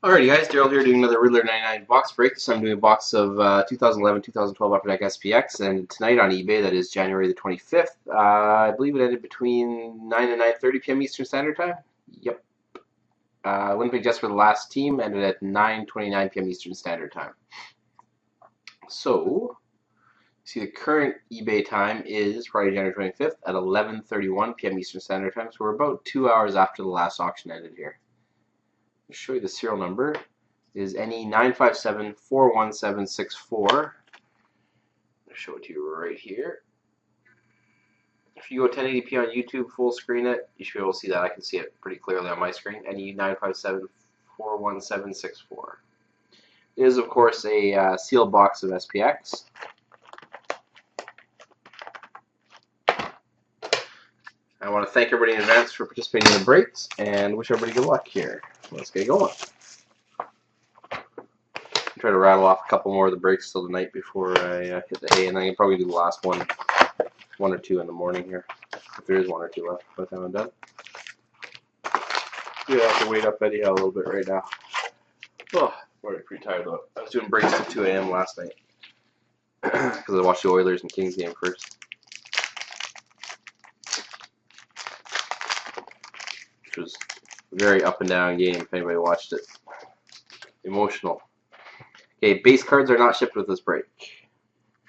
Alrighty guys, Daryl here doing another Riddler 99 box break. So I'm doing a box of 2011-2012 Upper Deck SPX, and tonight on eBay, that is January the 25th, I believe it ended between 9 and 9:30 p.m. Eastern Standard Time. Yep. Winnipeg Jets were the last team, ended at 9:29 p.m. Eastern Standard Time. So, see the current eBay time is Friday, January 25th at 11:31 p.m. Eastern Standard Time, so we're about 2 hours after the last auction ended here. I'll show you the serial number. Is NE 957-41764. I'll show it to you right here. If you go 1080p on YouTube, full screen it, you should be able to see that. I can see it pretty clearly on my screen. NE 957-41764. It is, of course, a sealed box of SPX. I want to thank everybody in advance for participating in the breaks and wish everybody good luck here. Let's get going. Try to rattle off a couple more of the breaks till the night before I hit the hay, and I can probably do the last one or two in the morning here, if there is one or two left by the time I'm done. Yeah, I have to wait up anyhow a little bit right now. Oh, I'm already pretty tired though. I was doing breaks till 2 a.m. last night because I watched the Oilers and Kings game first, which was a very up and down game if anybody watched it. Emotional. Okay, base cards are not shipped with this break.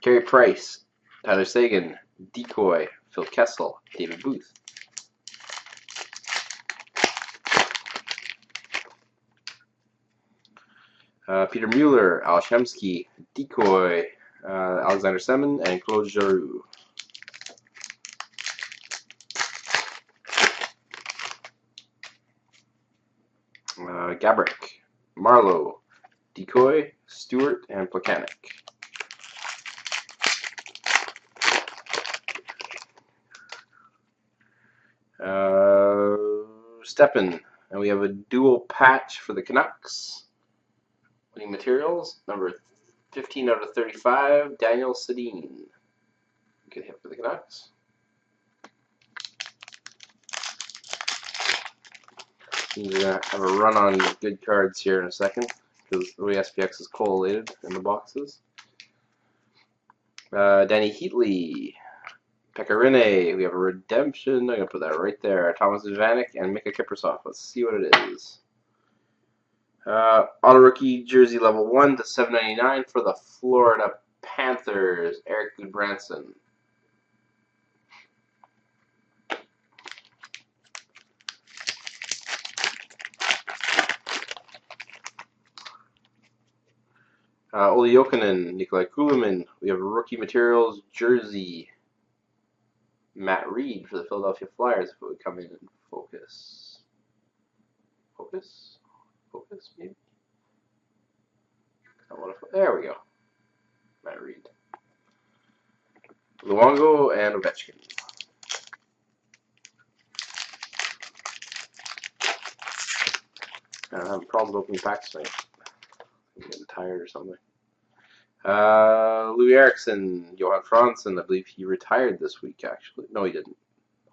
Carey Price, Tyler Seguin, Decoy, Phil Kessel, David Booth. Peter Mueller, Al Shemsky, Decoy, Alexander Semin, and Claude Giroux. Gabrick, Marlowe, Decoy, Stewart, and Plekanec. Steppen, and we have a dual patch for the Canucks. Winning materials, number 15 out of 35, Daniel Sedin. Good hit for the Canucks. We're going to have a run on good cards here in a second, because the way SPX is collated in the boxes. Danny Heatley, Pekka Rinne, we have a redemption, I'm going to put that right there, Thomas Vanek, and Mika Kiprusoff. Let's see what it is. Auto rookie jersey level 1 to 799 for the Florida Panthers, Eric Goodbranson. Olli Jokinen, Nikolai Kulemin. We have a rookie materials jersey, Matt Reed for the Philadelphia Flyers, if it would come in and focus. Focus, maybe? There we go. Matt Reed. Luongo and Ovechkin. I'm having problems opening packs tonight. I'm getting tired or something. Louis Eriksson, Johan Franzen, I believe he retired this week, actually. No, he didn't.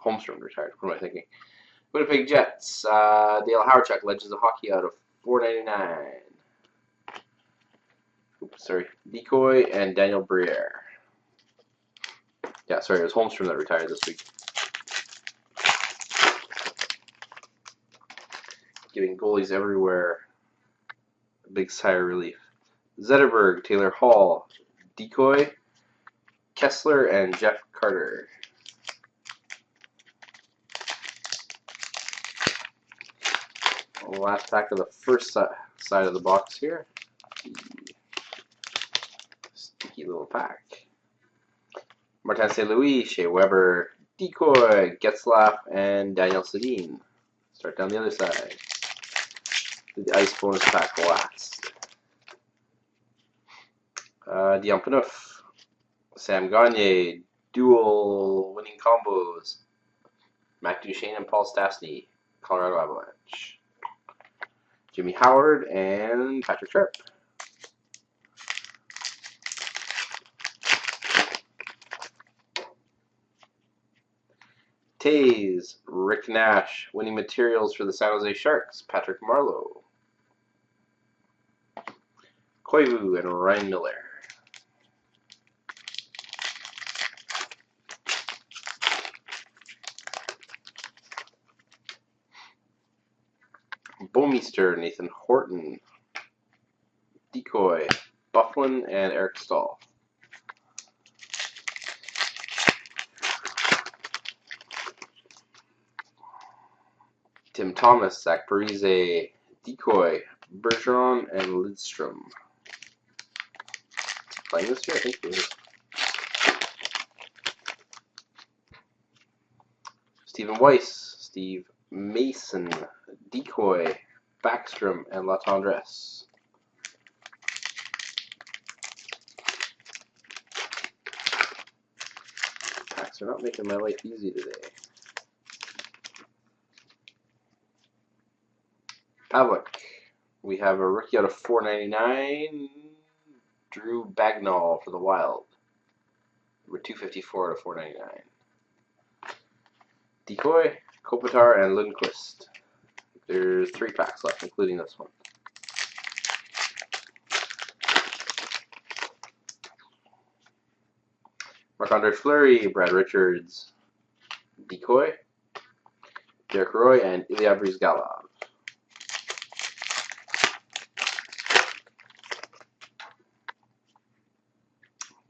Holmstrom retired. What am I thinking? Winnipeg Jets, Dale Hawerchuk, Legends of Hockey out of 499. Oops, sorry. Decoy and Daniel Briere. Yeah, sorry, it was Holmstrom that retired this week. Giving goalies everywhere a big sigh of relief. Zetterberg, Taylor Hall, Decoy, Kessler, and Jeff Carter. The last pack of the first side of the box here. Sneaky little pack. Martin St. Louis, Shea Weber, Decoy, Getzlaff, and Daniel Sedin. Start down the other side. Do the ice bonus pack last. Dion Phaneuf, Sam Gagner, dual winning combos, Matt Duchene and Paul Stastny, Colorado Avalanche. Jimmy Howard and Patrick Sharp. Tays, Rick Nash, winning materials for the San Jose Sharks, Patrick Marleau. Koivu and Ryan Miller. Bomeister, Nathan Horton. Decoy, Bufflin and Eric Stahl. Tim Thomas, Zach Parise, Decoy, Bergeron, and Lidstrom. Playing this year? I think he is. Stephen Weiss, Steve Mason, Decoy, Backstrom, and Latendresse. Packs are not making my life easy today. Pavlik. We have a rookie out of 499, Drew Bagnall for the Wild. We're 254 out of 499. Decoy, Kopitar, and Lundqvist. There's 3 packs left, including this one. Marc-Andre Fleury, Brad Richards, Decoy, Derek Roy, and Ilya Bryzgalov.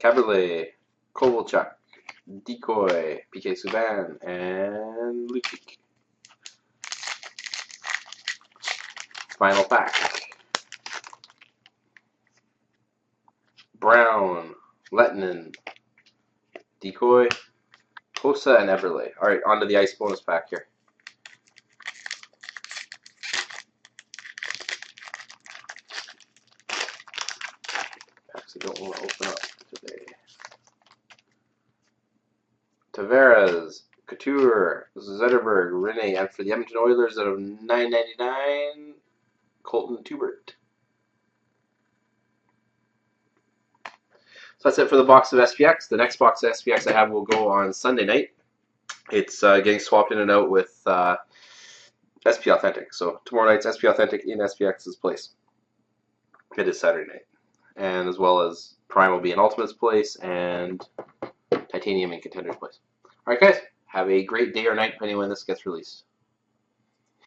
Caberlet, Kovalchuk, Decoy, PK Subban, and Lucic. Final pack. Brown, Lettinen, Decoy, Hossa, and Eberle. Alright, on to the ice bonus pack here. Packs I don't want to open up today. Tavares, Couture, Zetterberg, Rene, and for the Edmonton Oilers out of 999, Colton Tubert. So that's it for the box of SPX. The next box of SPX I have will go on Sunday night. It's getting swapped in and out with SP Authentic. So tomorrow night's SP Authentic in SPX's place. It is Saturday night. And as well as Prime will be in Ultimate's place and Titanium in Contender's place. Alright guys, have a great day or night depending on when this gets released.